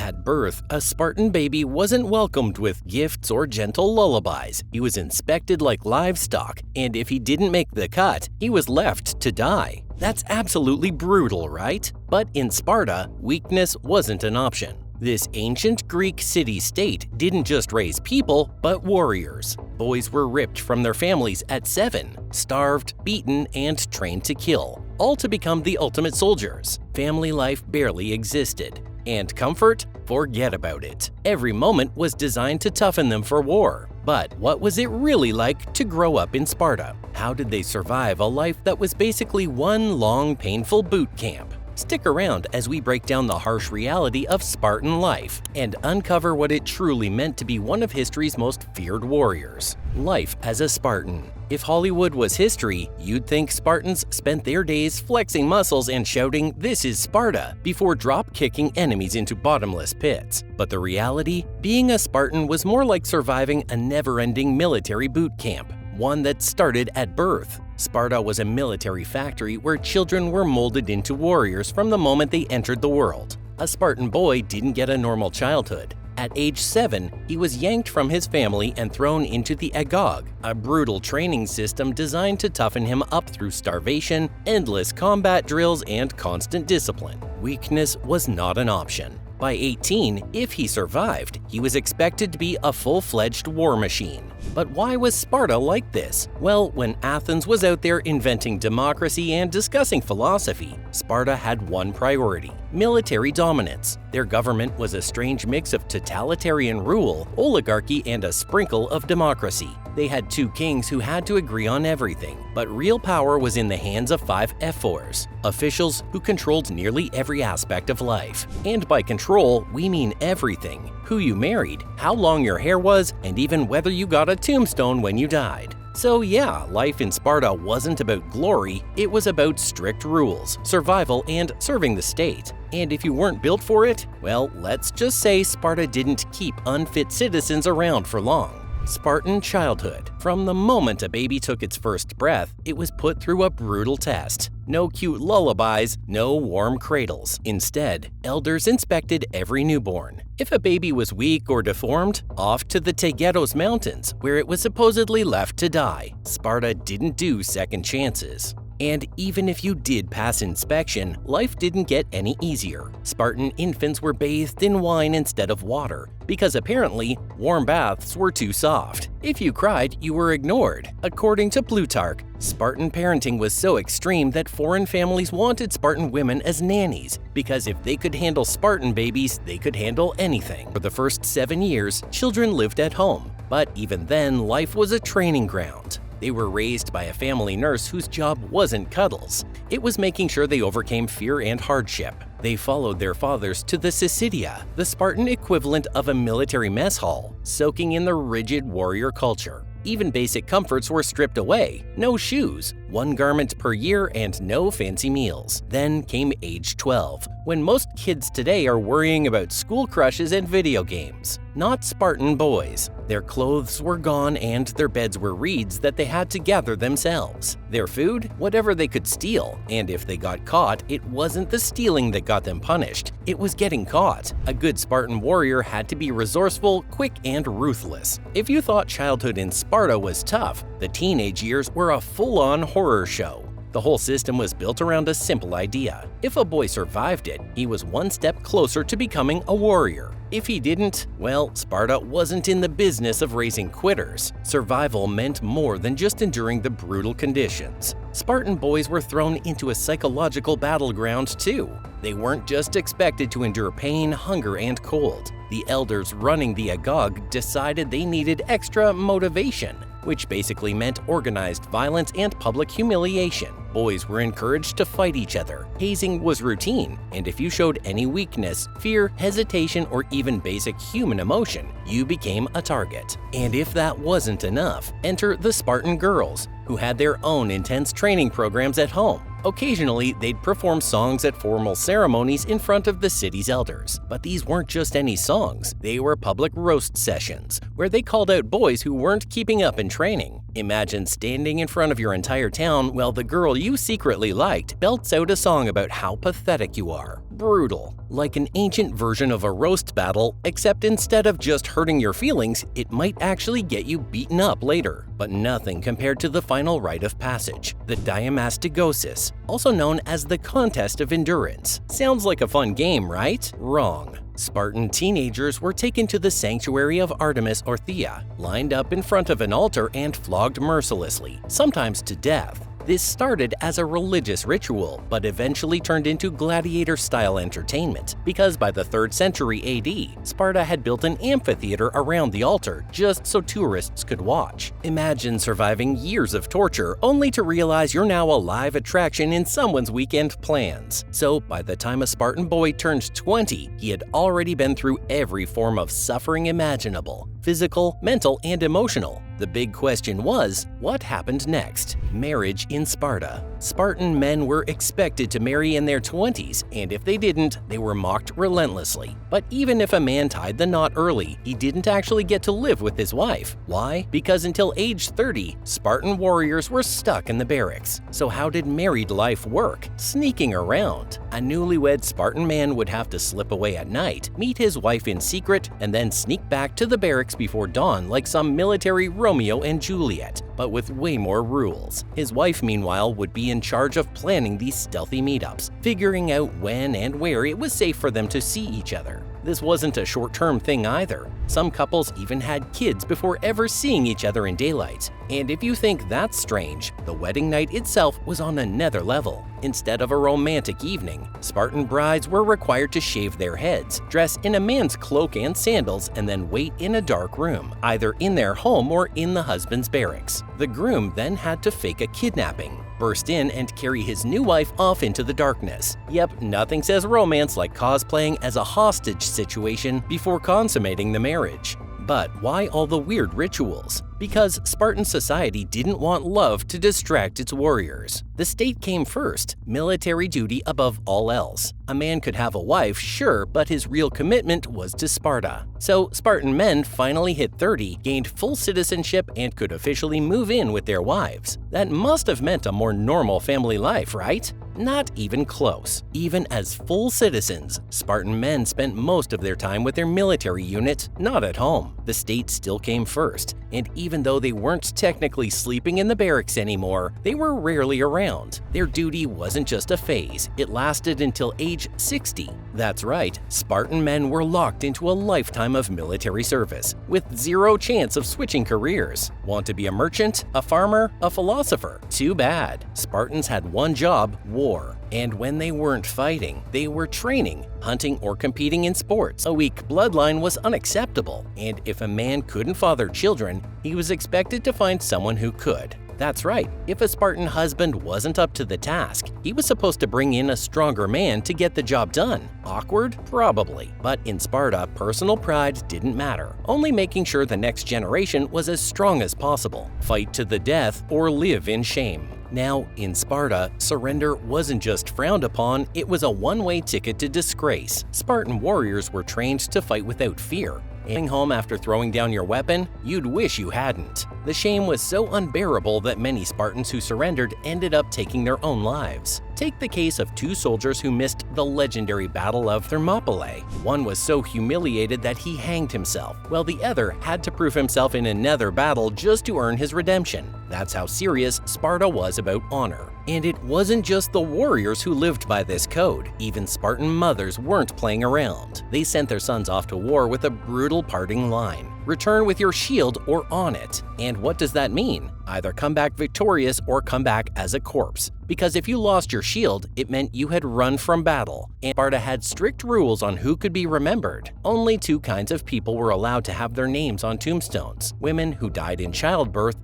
At birth, a Spartan baby wasn't welcomed with gifts or gentle lullabies. He was inspected like livestock, and if he didn't make the cut, he was left to die. That's absolutely brutal, right? But in Sparta, weakness wasn't an option. This ancient Greek city-state didn't just raise people, but warriors. Boys were ripped from their families at 7, starved, beaten, and trained to kill, all to become the ultimate soldiers. Family life barely existed. And comfort? Forget about it. Every moment was designed to toughen them for war. But what was it really like to grow up in Sparta? How did they survive a life that was basically one long, painful boot camp? Stick around as we break down the harsh reality of Spartan life and uncover what it truly meant to be one of history's most feared warriors. Life as a Spartan. If Hollywood was history, you'd think Spartans spent their days flexing muscles and shouting, "This is Sparta," before drop-kicking enemies into bottomless pits. But the reality? Being a Spartan was more like surviving a never-ending military boot camp, one that started at birth. Sparta was a military factory where children were molded into warriors from the moment they entered the world. A Spartan boy didn't get a normal childhood. At age 7, he was yanked from his family and thrown into the agog, a brutal training system designed to toughen him up through starvation, endless combat drills, and constant discipline. Weakness was not an option. By 18, if he survived, he was expected to be a full-fledged war machine. But why was Sparta like this? Well, when Athens was out there inventing democracy and discussing philosophy, Sparta had one priority: military dominance. Their government was a strange mix of totalitarian rule, oligarchy, and a sprinkle of democracy. They had 2 kings who had to agree on everything, but real power was in the hands of 5 ephors, officials who controlled nearly every aspect of life. And by control, we mean everything: who you married, how long your hair was, and even whether you got a tombstone when you died. So yeah, life in Sparta wasn't about glory, it was about strict rules, survival, and serving the state. And if you weren't built for it, well, let's just say Sparta didn't keep unfit citizens around for long. Spartan childhood. From the moment a baby took its first breath, it was put through a brutal test. No cute lullabies, no warm cradles. Instead, elders inspected every newborn. If a baby was weak or deformed, off to the Taygetos Mountains, where it was supposedly left to die. Sparta didn't do second chances. And even if you did pass inspection, life didn't get any easier. Spartan infants were bathed in wine instead of water, because apparently warm baths were too soft. If you cried, you were ignored. According to Plutarch, Spartan parenting was so extreme that foreign families wanted Spartan women as nannies, because if they could handle Spartan babies, they could handle anything. For the first 7 years, children lived at home, but even then, life was a training ground. They were raised by a family nurse whose job wasn't cuddles. It was making sure they overcame fear and hardship. They followed their fathers to the Syssidia, the Spartan equivalent of a military mess hall, soaking in the rigid warrior culture. Even basic comforts were stripped away: no shoes, 1 garment per year, and no fancy meals. Then came age 12, when most kids today are worrying about school crushes and video games. Not Spartan boys. Their clothes were gone and their beds were reeds that they had to gather themselves. Their food? Whatever they could steal. And if they got caught, it wasn't the stealing that got them punished. It was getting caught. A good Spartan warrior had to be resourceful, quick, and ruthless. If you thought childhood in Sparta was tough, the teenage years were a full-on horror show. The whole system was built around a simple idea. If a boy survived it, he was one step closer to becoming a warrior. If he didn't, well, Sparta wasn't in the business of raising quitters. Survival meant more than just enduring the brutal conditions. Spartan boys were thrown into a psychological battleground too. They weren't just expected to endure pain, hunger, and cold. The elders running the agog decided they needed extra motivation, which basically meant organized violence and public humiliation. Boys were encouraged to fight each other. Hazing was routine, and if you showed any weakness, fear, hesitation, or even basic human emotion, you became a target. And if that wasn't enough, enter the Spartan girls, who had their own intense training programs at home. Occasionally, they'd perform songs at formal ceremonies in front of the city's elders. But these weren't just any songs, they were public roast sessions, where they called out boys who weren't keeping up in training. Imagine standing in front of your entire town while the girl you secretly liked belts out a song about how pathetic you are. Brutal. Like an ancient version of a roast battle, except instead of just hurting your feelings, it might actually get you beaten up later. But nothing compared to the final rite of passage, the diamastigosis, also known as the contest of endurance. Sounds like a fun game, right? Wrong. Spartan teenagers were taken to the sanctuary of Artemis or Thea, lined up in front of an altar and flogged mercilessly, sometimes to death. This started as a religious ritual, but eventually turned into gladiator-style entertainment, because by the 3rd century AD, Sparta had built an amphitheater around the altar just so tourists could watch. Imagine surviving years of torture only to realize you're now a live attraction in someone's weekend plans. So by the time a Spartan boy turned 20, he had already been through every form of suffering imaginable: physical, mental, and emotional. The big question was, what happened next? Marriage in Sparta. Spartan men were expected to marry in their 20s, and if they didn't, they were mocked relentlessly. But even if a man tied the knot early, he didn't actually get to live with his wife. Why? Because until age 30, Spartan warriors were stuck in the barracks. So how did married life work? Sneaking around. A newlywed Spartan man would have to slip away at night, meet his wife in secret, and then sneak back to the barracks before dawn like some military Romeo and Juliet, but with way more rules. His wife, meanwhile, would be in charge of planning these stealthy meetups, figuring out when and where it was safe for them to see each other. This wasn't a short-term thing either. Some couples even had kids before ever seeing each other in daylight. And if you think that's strange, the wedding night itself was on another level. Instead of a romantic evening, Spartan brides were required to shave their heads, dress in a man's cloak and sandals, and then wait in a dark room, either in their home or in the husband's barracks. The groom then had to fake a kidnapping, burst in and carry his new wife off into the darkness. Yep, nothing says romance like cosplaying as a hostage situation before consummating the marriage. But why all the weird rituals? Because Spartan society didn't want love to distract its warriors. The state came first, military duty above all else. A man could have a wife, sure, but his real commitment was to Sparta. So Spartan men finally hit 30, gained full citizenship, and could officially move in with their wives. That must have meant a more normal family life, right? Not even close. Even as full citizens, Spartan men spent most of their time with their military unit, not at home. The state still came first, and even though they weren't technically sleeping in the barracks anymore, they were rarely around. Their duty wasn't just a phase, it lasted until age 60. That's right, Spartan men were locked into a lifetime of military service, with zero chance of switching careers. Want to be a merchant, a farmer, a philosopher? Too bad. Spartans had one job: war. And when they weren't fighting, they were training, hunting, or competing in sports. A weak bloodline was unacceptable, and if a man couldn't father children, he was expected to find someone who could. That's right, if a Spartan husband wasn't up to the task, he was supposed to bring in a stronger man to get the job done. Awkward? Probably. But in Sparta, personal pride didn't matter, only making sure the next generation was as strong as possible. Fight to the death or live in shame. Now, in Sparta, surrender wasn't just frowned upon, it was a one-way ticket to disgrace. Spartan warriors were trained to fight without fear. Coming home after throwing down your weapon, you'd wish you hadn't. The shame was so unbearable that many Spartans who surrendered ended up taking their own lives. Take the case of two soldiers who missed the legendary Battle of Thermopylae. One was so humiliated that he hanged himself, while the other had to prove himself in another battle just to earn his redemption. That's how serious Sparta was about honor. And it wasn't just the warriors who lived by this code. Even Spartan mothers weren't playing around. They sent their sons off to war with a brutal parting line: return with your shield or on it. And what does that mean? Either come back victorious or come back as a corpse. Because if you lost your shield, it meant you had run from battle. And Sparta had strict rules on who could be remembered. Only two kinds of people were allowed to have their names on tombstones: women who died in childbirth.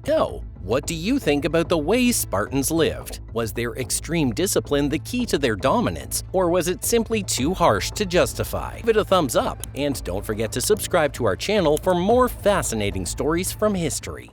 What do you think about the way Spartans lived? Was their extreme discipline the key to their dominance, or was it simply too harsh to justify? Give it a thumbs up, and don't forget to subscribe to our channel for more fascinating stories from history.